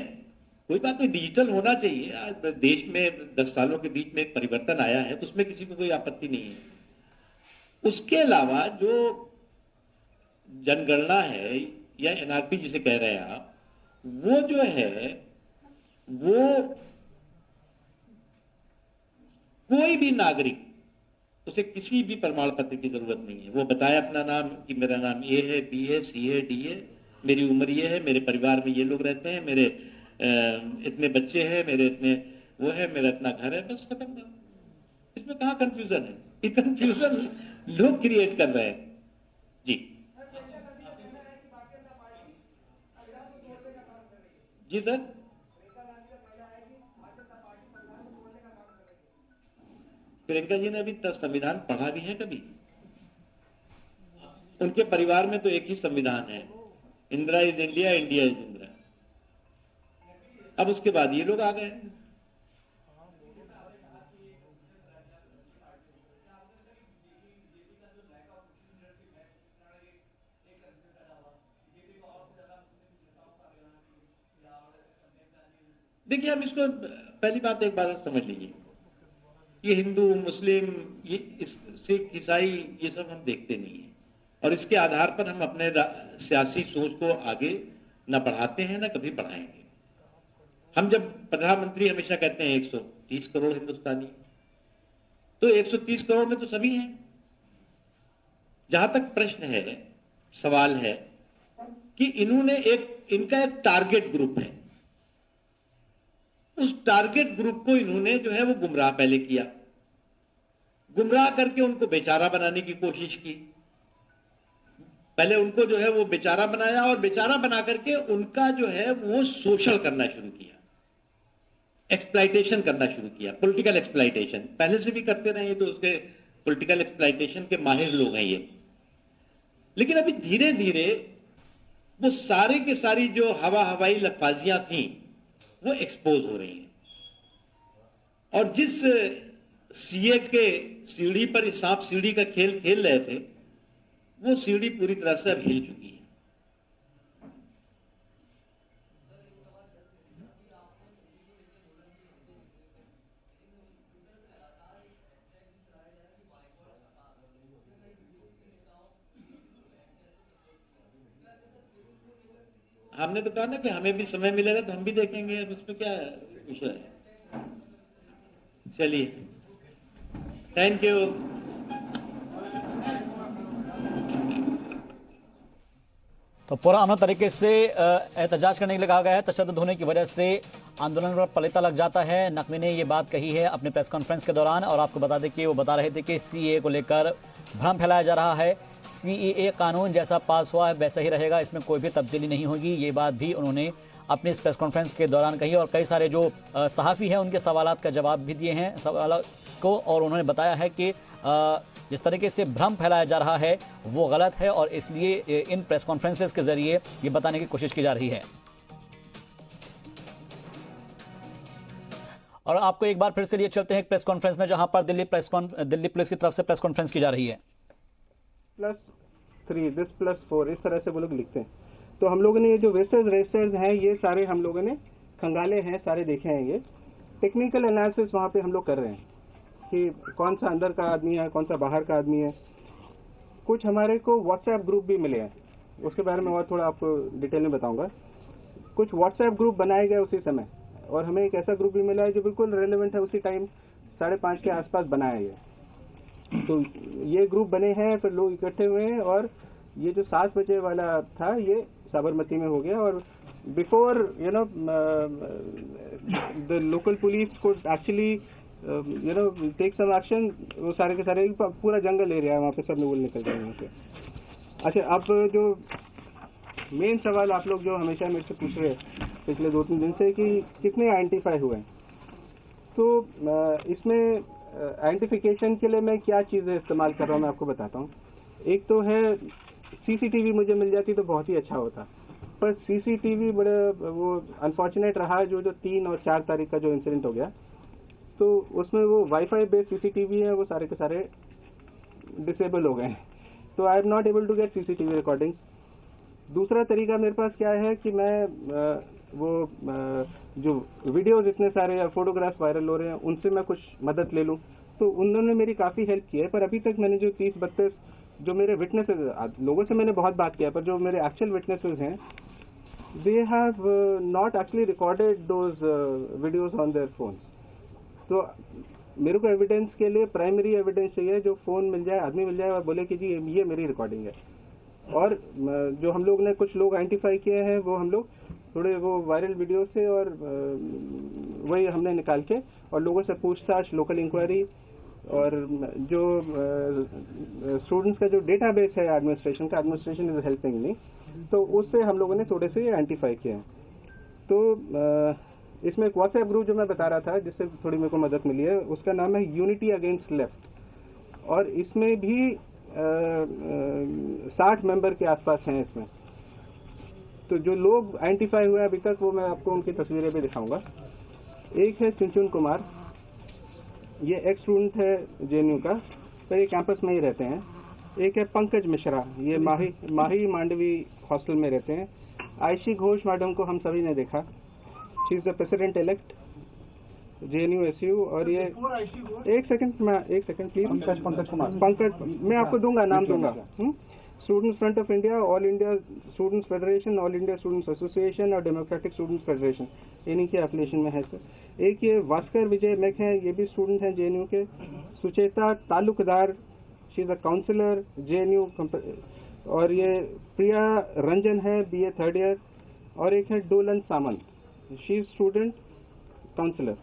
कोई बात नहीं, डिजिटल होना चाहिए। आज देश में 10 सालों के बीच में एक परिवर्तन आया है तो उसमें किसी को कोई आपत्ति नहीं है। उसके अलावा जो जनगणना है या एनआरपी जिसे कह रहे हैं आप, वो जो है वो कोई भी नागरिक, उसे किसी भी प्रमाण पत्र की जरूरत नहीं है। वो बताए अपना नाम कि मेरा नाम ए है, बी है, सी है, डी है, मेरी उम्र ये है, मेरे परिवार में ये लोग रहते हैं, मेरे इतने बच्चे हैं, मेरे इतने वो है, मेरा इतना घर है, बस खत्म कर। इसमें कहाँ कंफ्यूजन है? ये कंफ्यूजन लोग क्रिएट कर रहे हैं। जी जी सर, प्रियंका जी ने अभी तक संविधान पढ़ा भी है कभी? उनके परिवार में तो एक ही संविधान है, Indira is India, India is Indira. अब उसके बाद ये लोग आ गए। देखिए, हम इसको पहली बात एक बार समझ लीजिए, ये हिंदू मुस्लिम, ये सिख ईसाई, ये सब हम देखते नहीं है, और इसके आधार पर हम अपने सियासी सोच को आगे न बढ़ाते हैं न कभी बढ़ाएंगे। हम जब प्रधानमंत्री हमेशा कहते हैं 130 करोड़ हिंदुस्तानी, तो 130 करोड़ में तो सभी हैं। जहां तक प्रश्न है, सवाल है कि इनका एक टारगेट ग्रुप है, उस टारगेट ग्रुप को इन्होंने जो है वो गुमराह पहले किया, गुमराह करके उनको बेचारा बनाने की कोशिश की। पहले उनको जो है वो बेचारा बनाया, और बेचारा बना करके उनका जो है वो शोषण करना शुरू किया, एक्सप्लॉइटेशन करना शुरू किया, पॉलिटिकल एक्सप्लॉइटेशन। पहले से भी करते रहे, तो उसके पॉलिटिकल एक्सप्लॉइटेशन के माहिर लोग हैं ये। लेकिन अभी धीरे धीरे वो सारे के सारी जो हवाई लफाजियां थी वो एक्सपोज हो रही हैं, और जिस सीए के सीढ़ी पर सांप सीढ़ी का खेल खेल रहे थे, वो सीढ़ी पूरी तरह से अब हिल चुकी है। हमने तो कहा ना कि हमें भी समय मिलेगा तो हम भी देखेंगे, अब इसमें क्या विषय है। चलिए, थैंक यू। तो पुराना तरीके से एहतजाज करने के लिए कहा गया है। तशद्दुद होने की वजह से आंदोलन पर पलीता लग जाता है। नकवी ने ये बात कही है अपने प्रेस कॉन्फ्रेंस के दौरान, और आपको बता दें कि वो बता रहे थे कि सीए को लेकर भ्रम फैलाया जा रहा है। सीएए कानून जैसा पास हुआ है वैसा ही रहेगा, इसमें कोई भी तब्दीली नहीं होगी। ये बात भी उन्होंने अपनी इस प्रेस कॉन्फ्रेंस के दौरान कही, और कई सारे जो सहाफ़ी हैं उनके सवालात का जवाब भी दिए हैं सवाल को, और उन्होंने बताया है कि जिस तरीके से भ्रम फैलाया जा रहा है वो गलत है, और इसलिए इन प्रेस कॉन्फ्रेंसेस के जरिए ये बताने की कोशिश की जा रही है। और आपको एक बार फिर से लिए चलते हैं प्रेस कॉन्फ्रेंस में, जहां पर दिल्ली पुलिस की तरफ से प्रेस कॉन्फ्रेंस की जा रही है। +3 दिस +4 इस तरह से वो लोग लिखते हैं। तो हम लोगों ने ये जो वेस्टर्स रजिस्टर्स हैं ये सारे हम लोगों ने खंगाले हैं, सारे देखे हैं। ये टेक्निकल एनालिसिस वहाँ पे हम लोग कर रहे हैं कि कौन सा अंदर का आदमी है, कौन सा बाहर का आदमी है। कुछ हमारे को व्हाट्सएप ग्रुप भी मिले हैं, उसके बारे में और थोड़ा आपको डिटेल में बताऊंगा। कुछ व्हाट्सएप ग्रुप बनाए गए उसी समय, और हमें एक ऐसा ग्रुप भी मिला है जो बिल्कुल रेलेवेंट है, उसी टाइम 5:30 के आसपास बनाया है। तो ये ग्रुप बने हैं, फिर लोग इकट्ठे हुए हैं, और ये जो 7 बजे वाला था ये साबरमती में हो गया। और बिफोर द लोकल पुलिस को एक्चुअली टेक सम एक्शन, वो सारे के सारे पूरा जंगल एरिया है वहाँ पे, सब लोग निकल गए वहाँ से। अच्छा, अब जो मेन सवाल आप लोग जो हमेशा मेरे से पूछ रहे हैं पिछले 2-3 दिन से कि कितने आइडेंटिफाई हुए हैं, तो इसमें आइडेंटिफिकेशन के लिए मैं क्या चीज़ें इस्तेमाल कर रहा हूँ मैं आपको बताता हूँ। एक तो है सीसीटीवी, मुझे मिल जाती तो बहुत ही अच्छा होता, पर सीसीटीवी बड़े वो अनफॉर्चुनेट रहा। जो 3 और 4 तारीख का जो इंसिडेंट हो गया, तो उसमें वो वाईफाई बेस्ड सीसीटीवी है, वो सारे के सारे डिसेबल हो गए हैं, तो I am not able to get CCTV recordings. दूसरा तरीका मेरे पास क्या है कि मैं जो वीडियोज इतने सारे या फोटोग्राफ्स वायरल हो रहे हैं उनसे मैं कुछ मदद ले लूं, तो उन्होंने मेरी काफ़ी हेल्प की है। पर अभी तक मैंने जो 30-32 जो मेरे विटनेसेस, लोगों से मैंने बहुत बात किया, पर जो मेरे एक्चुअल विटनेसेस हैं, they have not actually recorded those videos on their phones. तो मेरे को एविडेंस के लिए प्राइमरी एविडेंस चाहिए, जो फ़ोन मिल जाए, आदमी मिल जाए और बोले कि जी ये मेरी रिकॉर्डिंग है। और जो हम लोग ने कुछ लोग आइडेंटिफाई किए हैं, वो हम लोग थोड़े वो वायरल वीडियो से और वही हमने निकाल के और लोगों से पूछताछ, लोकल इंक्वायरी, और जो स्टूडेंट्स का जो डेटाबेस है एडमिनिस्ट्रेशन का, एडमिनिस्ट्रेशन इज हेल्पिंग मी, तो उससे हम लोगों ने थोड़े से आइडेंटिफाई किए हैं। तो इसमें एक व्हाट्सएप ग्रुप जो मैं बता रहा था जिससे थोड़ी मेरे को मदद मिली है, उसका नाम है यूनिटी अगेंस्ट लेफ्ट, और इसमें भी 60 मेंबर के आसपास हैं इसमें। तो जो लोग आइडेंटिफाई हुए अभी तक, वो मैं आपको उनकी तस्वीरें भी दिखाऊंगा। एक है चुनचुन कुमार, ये एक्स स्टूडेंट है जेएनयू का, पर ये कैंपस में ही रहते हैं। एक है पंकज मिश्रा, ये माही मांडवी हॉस्टल में रहते हैं। आयशी घोष मैडम को हम सभी ने देखा, she is the president elect JNU SU। और ये एक सेकंड प्लीज, पंकज मैं आपको दूंगा, नाम दूंगा। Students front of India, all India students federation, all India students association और डेमोक्रेटिक स्टूडेंट्स फेडरेशन, इन्हीं के एफिलिएशन में है सर। एक ये भास्कर विजय मेक है, ये भी स्टूडेंट हैं JNU के। Sucheta Talukdar, she is a counsellor JNU। और ये प्रिया रंजन है, BA 3rd ईयर। और एक है Dolan Samant, she is student counsellor.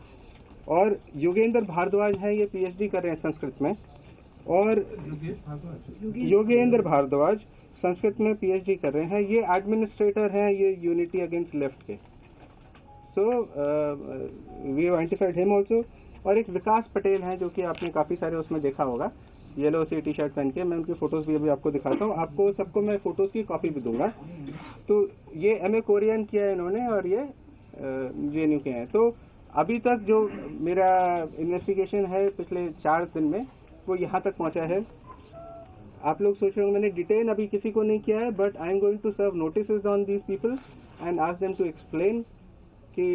और योगेंद्र भारद्वाज है, ये PhD कर रहे हैं संस्कृत में। और योगेंद्र भारद्वाज संस्कृत में PhD कर रहे हैं, ये एडमिनिस्ट्रेटर हैं, ये यूनिटी अगेंस्ट लेफ्ट के। So we have identified him also. और एक विकास पटेल हैं, जो कि आपने काफी सारे उसमें देखा होगा, येलो सी टी-शर्ट पहन के। मैं उनकी फोटोज भी अभी आपको दिखाता हूँ, आपको सबको मैं फोटोज की कॉपी भी दूंगा। तो ये MA कोरियन किया है इन्होंने, और ये JNU के हैं। तो अभी तक जो मेरा इन्वेस्टिगेशन है पिछले 4 दिन में, वो यहाँ तक पहुँचा है। आप लोग सोच रहे हो मैंने डिटेन अभी किसी को नहीं किया है, but I am going to serve notices on these people and ask them to explain कि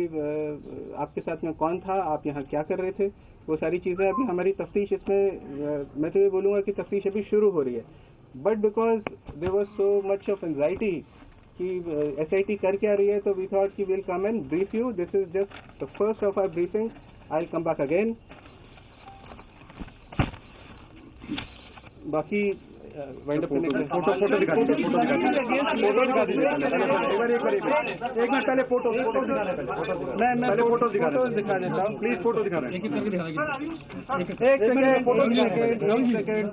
आपके साथ में कौन था, आप यहाँ क्या कर रहे थे, वो सारी चीज़ें। अभी हमारी तफ्तीश इसमें, मैं तो ये बोलूँगा कि तफ्तीश अभी शुरू हो रही है, but because there was so much of anxiety कि SIT कर क्या रही है, तो वी थॉट कि will come and brief you. This is just the first of our briefing, I will come back again. बाकी वाइंड अप करने के लिए फोटो दिखा दीजिए, एक मिनट पहले फोटो मैं फोटो दिखा देता हूँ, प्लीज फोटो दिखा रहे हैं। एक सेकेंड,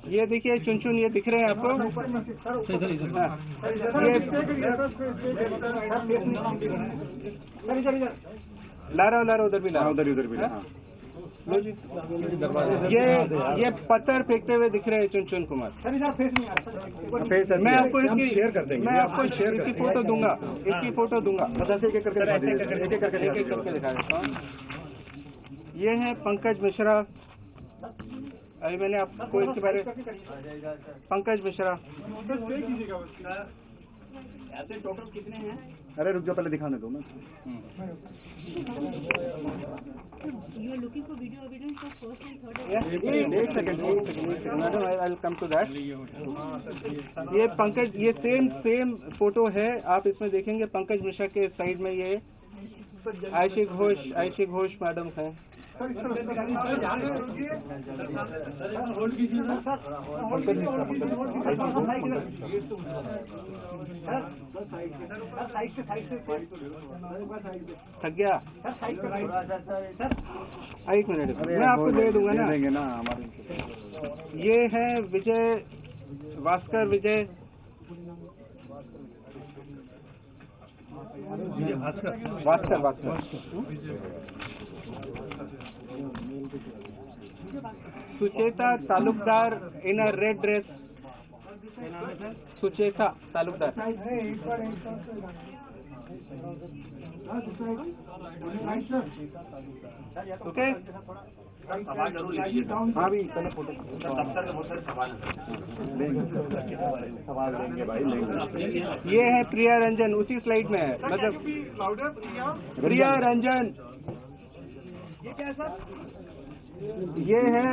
ये देखिए चुन ये दिख रहे हैं आपको, ला रहा उधर भी ला, उधर भी ला। ये पत्थर फेंकते हुए दिख रहे हैं चुन कुमार। मैं आपको इसकी शेयर कर देंगे, मैं आपको इसकी फोटो दूंगा, एक करके दिखा देता हूँ। ये है पंकज मिश्रा, अभी मैंने आपको इसके बारे में, पंकज मिश्रा। ऐसे टोटल कितने हैं? अरे रुक जाओ, पहले दिखाने दो ना। एक second madam, I will come to that. ये पंकज, ये सेम फोटो है, आप इसमें देखेंगे पंकज मिश्रा के साइड में ये आयशी घोष मैडम है। थक गया, एक मिनट मैं आपको दे दूंगा ना। ये है Vijay, Bhaskar Vijay, Bhaskar Sucheta Talukdar in a red dress, Sucheta Talukdar. Okay, हाँ भी फोटो, सवाल लेंगे भाई, लेंगे। ये है प्रिया रंजन, उसी स्लाइड में है, मतलब प्रिया रंजन। ये क्या है सर? ये है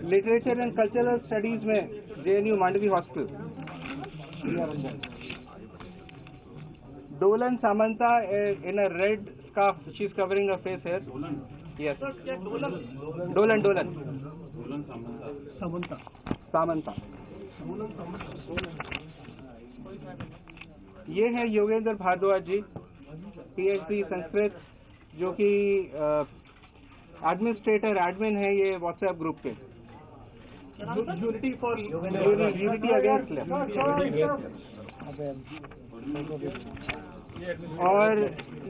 लिटरेचर एंड कल्चरल स्टडीज में JNU Mandavi hostel. Dolan Samanta in a red scarf, she is covering her face here. Yes. Dolan Samanta. ये है योगेंद्र भारद्वाज जी, PhD संस्कृत, जो कि एडमिन है ये व्हाट्सएप ग्रुप के, यूनिटी अगेंस्ट लेफ्ट। और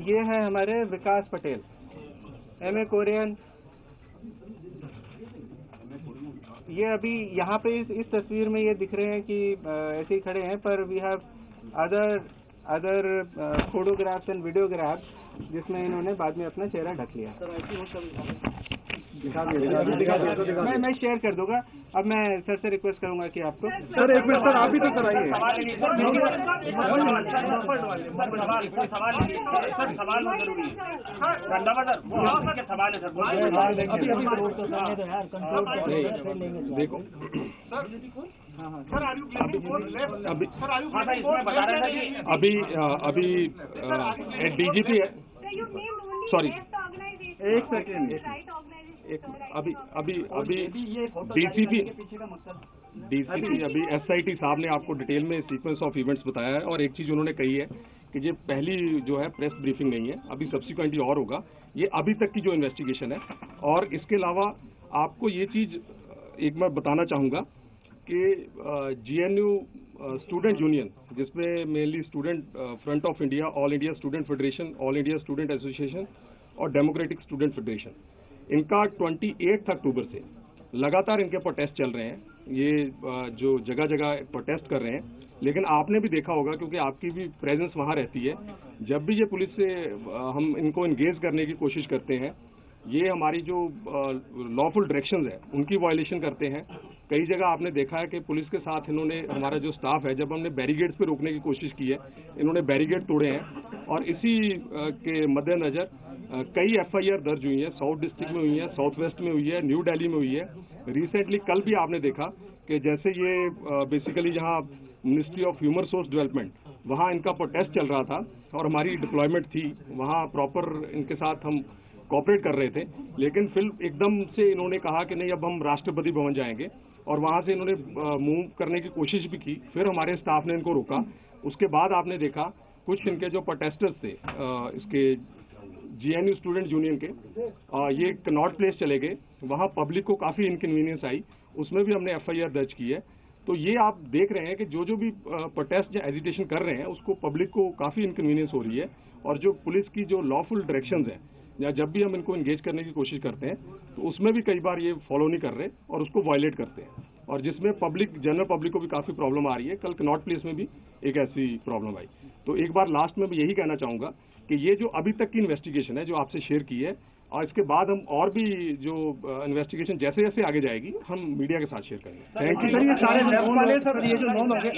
ये है हमारे विकास पटेल, MA कोरियन। ये अभी यहाँ पे इस तस्वीर में ये दिख रहे हैं कि ऐसे ही खड़े हैं, पर we have other photographs and videographs जिसमें इन्होंने बाद में अपना चेहरा ढक लिया। मैं शेयर कर दूंगा। अब मैं सर से रिक्वेस्ट करूंगा कि आपको सर एक मिनट सर आप भी तो कराइए। देखो अभी डीजीपी है, सॉरी एक सेकेंड, अभी डीसीपी अभी एसआईटी साहब ने आपको डिटेल में सीक्वेंस ऑफ इवेंट्स बताया है। और एक चीज उन्होंने कही है कि ये पहली जो है प्रेस ब्रीफिंग नहीं है, अभी सब्सिक्वेंटली और होगा। ये अभी तक की जो इन्वेस्टिगेशन है। और इसके अलावा आपको ये चीज एक मैं बताना चाहूंगा कि जीएनयू स्टूडेंट यूनियन, जिसमें mainly student front of India, all India student federation, all India student association और डेमोक्रेटिक स्टूडेंट फेडरेशन, इनका 28 अक्टूबर से लगातार इनके प्रोटेस्ट चल रहे हैं। ये जो जगह जगह प्रोटेस्ट कर रहे हैं। लेकिन आपने भी देखा होगा, क्योंकि आपकी भी प्रेजेंस वहां रहती है, जब भी ये पुलिस से हम इनको एंगेज करने की कोशिश करते हैं, ये हमारी जो लॉफुल डायरेक्शंस है उनकी वायलेशन करते हैं। कई जगह आपने देखा है कि पुलिस के साथ इन्होंने, हमारा जो स्टाफ है, जब हमने बैरिकेड्स पे रोकने की कोशिश की है, इन्होंने बैरिकेड तोड़े हैं। और इसी के मद्देनजर कई एफआईआर दर्ज हुई है। साउथ डिस्ट्रिक्ट में हुई है, साउथ वेस्ट में हुई है, न्यू दिल्ली में हुई है। रिसेंटली कल भी आपने देखा कि जैसे ये बेसिकली जहां ministry of human resource development, वहां इनका प्रोटेस्ट चल रहा था और हमारी डिप्लॉयमेंट थी, वहां प्रॉपर इनके साथ हम कोऑपरेट कर रहे थे। लेकिन फिर एकदम से इन्होंने कहा कि नहीं, अब हम राष्ट्रपति भवन जाएंगे, और वहां से इन्होंने मूव करने की कोशिश भी की। फिर हमारे स्टाफ ने इनको रोका। उसके बाद आपने देखा कुछ इनके जो प्रोटेस्टर्स थे, इसके जीएनयू स्टूडेंट यूनियन के, ये कनॉट प्लेस चले गए। वहां पब्लिक को काफी इनकन्वीनियंस आई, उसमें भी हमने एफआईआर दर्ज की है। तो ये आप देख रहे हैं कि जो भी प्रोटेस्ट या एजिटेशन कर रहे हैं, उसको पब्लिक को काफी इनकन्वीनियंस हो रही है। और जो पुलिस की जो लॉफुल डायरेक्शंस है, या जब भी हम इनको एंगेज करने की कोशिश करते हैं, तो उसमें भी कई बार ये फॉलो नहीं कर रहे और उसको वायलेट करते हैं, और जिसमें पब्लिक, जनरल पब्लिक को भी काफी प्रॉब्लम आ रही है। कल कनॉट प्लेस में भी एक ऐसी प्रॉब्लम आई। तो एक बार लास्ट में मैं यही कहना चाहूंगा कि ये जो अभी तक की इन्वेस्टिगेशन है, जो आपसे शेयर की है, और इसके बाद हम और भी जो इन्वेस्टिगेशन जैसे जैसे आगे जाएगी, हम मीडिया के साथ शेयर करेंगे। Thank you. सर ये सारे लेफ्ट वाले सर, ये जो नॉन होंगे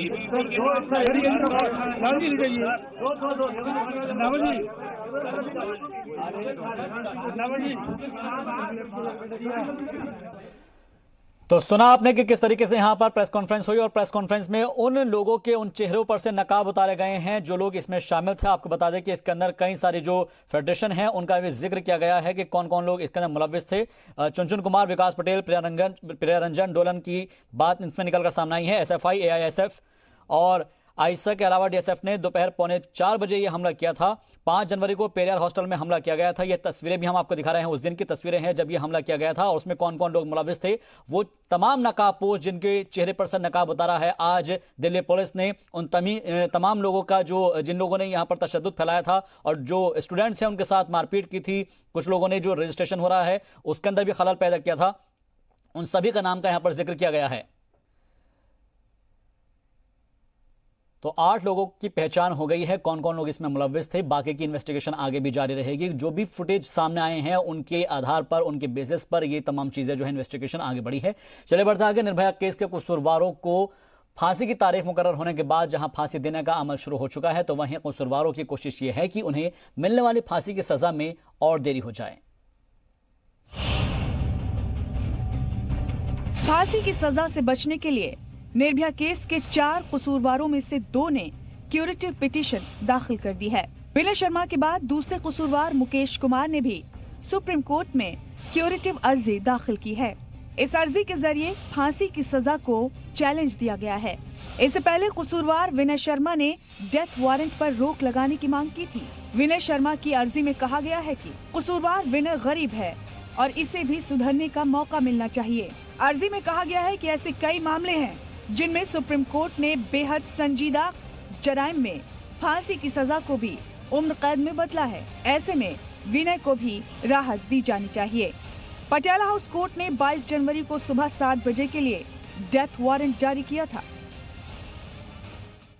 तो सुना आपने कि किस तरीके से यहां पर प्रेस कॉन्फ्रेंस हुई, और प्रेस कॉन्फ्रेंस में उन लोगों के उन चेहरों पर से नकाब उतारे गए हैं जो लोग इसमें शामिल थे। आपको बता दें कि इसके अंदर कई सारी जो फेडरेशन है उनका भी जिक्र किया गया है कि कौन कौन लोग इसके अंदर मुलव्विस थे। चुनचुन कुमार, विकास पटेल, प्रियरंजन डोलन की बात इसमें निकलकर सामने आई है। एसएफआई, एआईएसएफ और आईसा के अलावा डीएसएफ ने दोपहर 3:45 बजे ये हमला किया था। 5 जनवरी को पेरियार हॉस्टल में हमला किया गया था। ये तस्वीरें भी हम आपको दिखा रहे हैं, उस दिन की तस्वीरें हैं जब ये हमला किया गया था, और उसमें कौन कौन लोग मुलव्विस थे। वो तमाम नकाबपोश जिनके चेहरे पर से नकाब उतारा है, आज दिल्ली पुलिस ने उन तमाम लोगों का, जो जिन लोगों ने यहाँ पर तशद्दुद फैलाया था और जो स्टूडेंट्स हैं उनके साथ मारपीट की थी, कुछ लोगों ने जो रजिस्ट्रेशन हो रहा है उसके अंदर भी खलल पैदा किया था, उन सभी का नाम का यहाँ पर जिक्र किया गया है। तो 8 लोगों की पहचान हो गई है, कौन कौन लोग इसमें मुलव्विस थे। बाकी की इन्वेस्टिगेशन आगे भी जारी रहेगी। जो भी फुटेज सामने आए हैं उनके आधार पर, उनके बेसिस पर ये तमाम चीजें जो है इन्वेस्टिगेशन आगे बढ़ी है। चले बढ़ते आगे। निर्भया केस के कसूरवारों को फांसी की तारीख मुकर्रर होने के बाद जहां फांसी देने का अमल शुरू हो चुका है, तो वहीं कसूरवारों की कोशिश ये है कि उन्हें मिलने वाली फांसी की सजा में और देरी हो जाए। फांसी की सजा से बचने के लिए निर्भया केस के 4 कसूरवारों में से 2 ने क्यूरेटिव पिटीशन दाखिल कर दी है। विनय शर्मा के बाद दूसरे कसूरवार मुकेश कुमार ने भी सुप्रीम कोर्ट में क्यूरेटिव अर्जी दाखिल की है। इस अर्जी के जरिए फांसी की सजा को चैलेंज दिया गया है। इससे पहले कसूरवार विनय शर्मा ने डेथ वारंट पर रोक लगाने की मांग की थी। विनय शर्मा की अर्जी में कहा गया है कि कसूरवार विनय गरीब है और इसे भी सुधरने का मौका मिलना चाहिए। अर्जी में कहा गया है कि ऐसे कई मामले हैं जिनमें सुप्रीम कोर्ट ने बेहद संजीदा जराइम में फांसी की सजा को भी उम्र कैद में बदला है। ऐसे में विनय को भी राहत दी जानी चाहिए। पटियाला हाउस कोर्ट ने 22 जनवरी को सुबह 7 बजे के लिए डेथ वारंट जारी किया था।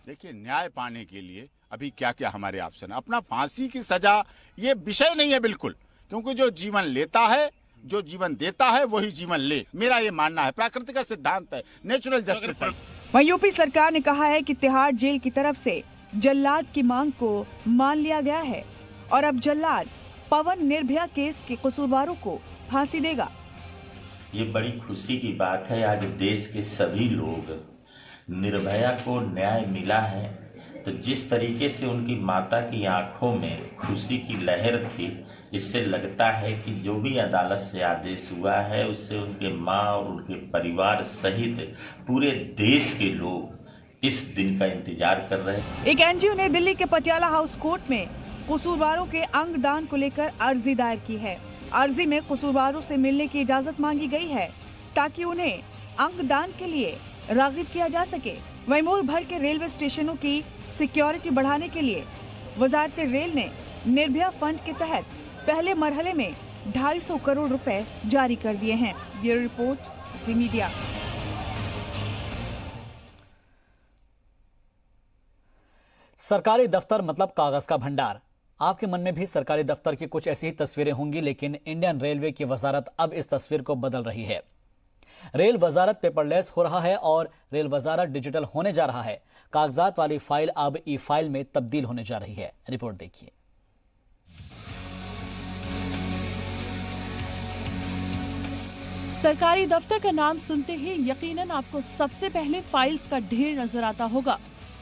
देखिए, न्याय पाने के लिए अभी क्या क्या हमारे ऑप्शन है। अपना फांसी की सजा ये विषय नहीं है बिल्कुल, क्योंकि जो जीवन लेता है जो जीवन देता है वही जीवन ले, मेरा ये मानना है। प्राकृतिक का सिद्धांत है, नेचुरल जस्टिस है। वहीं यूपी सरकार ने कहा है कि तिहाड़ जेल की तरफ से जल्लाद की मांग को मान लिया गया है और अब जल्लाद पवन निर्भया केस के कसूरवारों को फांसी देगा। ये बड़ी खुशी की बात है, आज देश के सभी लोग निर्भया को न्याय मिला है। तो जिस तरीके से उनकी माता की आंखों में खुशी की लहर थी, इससे लगता है कि जो भी अदालत से आदेश हुआ है उससे उनके माँ और उनके परिवार सहित पूरे देश के लोग इस दिन का इंतजार कर रहे हैं। एक एनजीओ ने दिल्ली के पटियाला हाउस कोर्ट में कसूरवारों के अंग दान को लेकर अर्जी दायर की है। अर्जी में कसूरवारों से मिलने की इजाजत मांगी गई है ताकि उन्हें अंग दान के लिए राग़िब किया जा सके। वहीं मुल्क भर के रेलवे स्टेशनों की सिक्योरिटी बढ़ाने के लिए वजारत रेल ने निर्भया फंड के तहत पहले मरहले में 250 करोड़ रुपए जारी कर दिए हैं। ब्यूरो रिपोर्ट, जी मीडिया। सरकारी दफ्तर मतलब कागज का भंडार। आपके मन में भी सरकारी दफ्तर की कुछ ऐसी ही तस्वीरें होंगी, लेकिन इंडियन रेलवे की वजारत अब इस तस्वीर को बदल रही है। रेल वजारत पेपरलेस हो रहा है और रेल वजारत डिजिटल होने जा रहा है। कागजात वाली फाइल अब ई फाइल में तब्दील होने जा रही है। रिपोर्ट देखिए। सरकारी दफ्तर का नाम सुनते ही यकीनन आपको सबसे पहले फाइल्स का ढेर नजर आता होगा,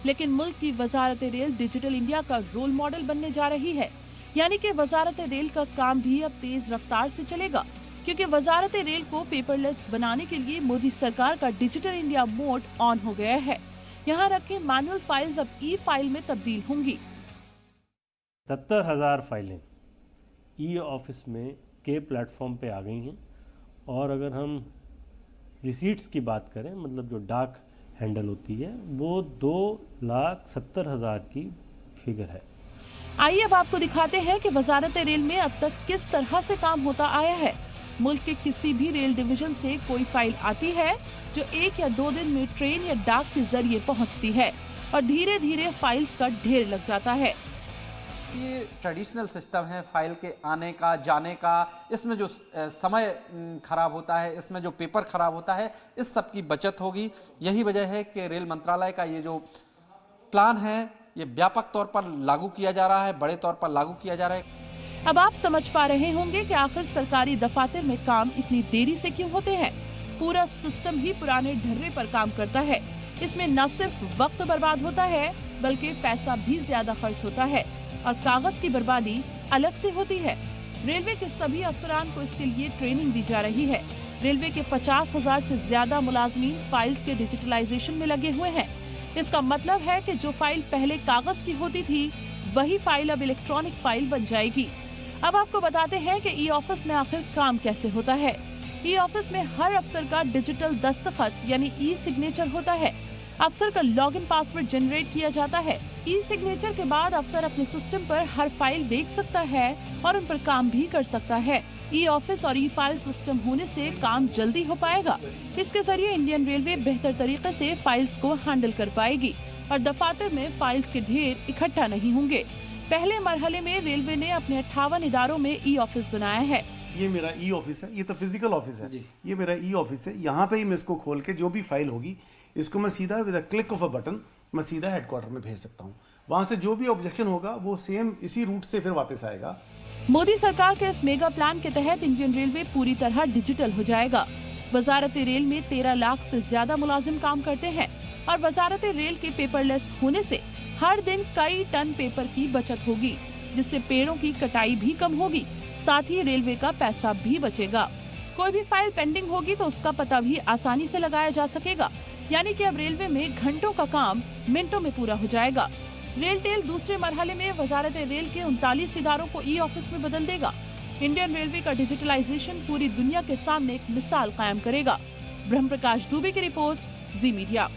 लेकिन मुल्क की वजारत रेल डिजिटल इंडिया का रोल मॉडल बनने जा रही है। यानी कि वजारत रेल का काम भी अब तेज रफ्तार से चलेगा, क्योंकि वजारत रेल को पेपरलेस बनाने के लिए मोदी सरकार का डिजिटल इंडिया मोड ऑन हो गया है। यहाँ रखे मैनुअल फाइल्स अब ई फाइल में तब्दील होंगी। 70,000 फाइलें ई ऑफिस में के प्लेटफॉर्म पे आ गई हैं और अगर हम रिसीट्स की बात करें, मतलब जो डाक हैंडल होती है, वो 2,70,000 की फिगर है। आइए अब आपको दिखाते हैं कि वजारत रेल में अब तक किस तरह से काम होता आया है। मुल्क के किसी भी रेल डिवीजन से कोई फाइल आती है जो 1 या 2 दिन में ट्रेन या डाक के जरिए पहुंचती है और धीरे धीरे फाइल्स का ढेर लग जाता है। ये ट्रेडिशनल सिस्टम है फाइल के आने का जाने का, इसमें जो समय खराब होता है, इसमें जो पेपर खराब होता है, इस सब की बचत होगी। यही वजह है कि रेल मंत्रालय का ये जो प्लान है ये व्यापक तौर पर लागू किया जा रहा है, बड़े तौर पर लागू किया जा रहा है। अब आप समझ पा रहे होंगे कि आखिर सरकारी दफातर में काम इतनी देरी से क्यों होते हैं। पूरा सिस्टम ही पुराने ढर्रे पर काम करता है। इसमें न सिर्फ वक्त बर्बाद होता है बल्कि पैसा भी ज्यादा खर्च होता है और कागज की बर्बादी अलग से होती है। रेलवे के सभी अफसरान को इसके लिए ट्रेनिंग दी जा रही है। रेलवे के 50,000 से ज्यादा मुलाजमीन फाइल्स के डिजिटलाइजेशन में लगे हुए हैं। इसका मतलब है कि जो फाइल पहले कागज की होती थी वही फाइल अब इलेक्ट्रॉनिक फाइल बन जाएगी। अब आपको बताते हैं कि ई ऑफिस में आखिर काम कैसे होता है। ई ऑफिस में हर अफसर का डिजिटल दस्तखत यानी ई सिग्नेचर होता है। अफसर का लॉगिन पासवर्ड जनरेट किया जाता है। ई सिग्नेचर के बाद अफसर अपने सिस्टम पर हर फाइल देख सकता है और उन पर काम भी कर सकता है। ई ऑफिस और ई फाइल सिस्टम होने से काम जल्दी हो पाएगा। इसके जरिए इंडियन रेलवे बेहतर तरीके से फाइल्स को हैंडल कर पाएगी और दफातर में फाइल्स के ढेर इकट्ठा नहीं होंगे। पहले मरहले में रेलवे ने अपने 58 इदारों में ई ऑफिस बनाया है। ये मेरा ई ऑफिस है, ये तो फिजिकल ऑफिस है। ये मेरा ई ऑफिस है। यहाँ पे ही मैं इसको खोल के जो भी फाइल होगी इसको मैं सीधा with a click of a button मैं सीधा हेडक्वार्टर में भेज सकता हूँ। वहाँ से जो भी ऑब्जेक्शन होगा वो सेम इसी रूट से फिर वापस आएगा। मोदी सरकार के इस मेगा प्लान के तहत इंडियन रेलवे पूरी तरह डिजिटल हो जाएगा। वजारत रेल में 13 लाख से ज्यादा मुलाजिम काम करते हैं और वजारत रेल के पेपरलेस होने से हर दिन कई टन पेपर की बचत होगी, जिससे पेड़ों की कटाई भी कम होगी। साथ ही रेलवे का पैसा भी बचेगा। कोई भी फाइल पेंडिंग होगी तो उसका पता भी आसानी से लगाया जा सकेगा। यानी कि अब रेलवे में घंटों का काम मिनटों में पूरा हो जाएगा। रेल टेल दूसरे मरहले में वजारत रेल के 39 इदारों को ई ऑफिस में बदल देगा। इंडियन रेलवे का डिजिटलाइजेशन पूरी दुनिया के सामने एक मिसाल कायम करेगा। ब्रह्म प्रकाश दुबे की रिपोर्ट, जी मीडिया।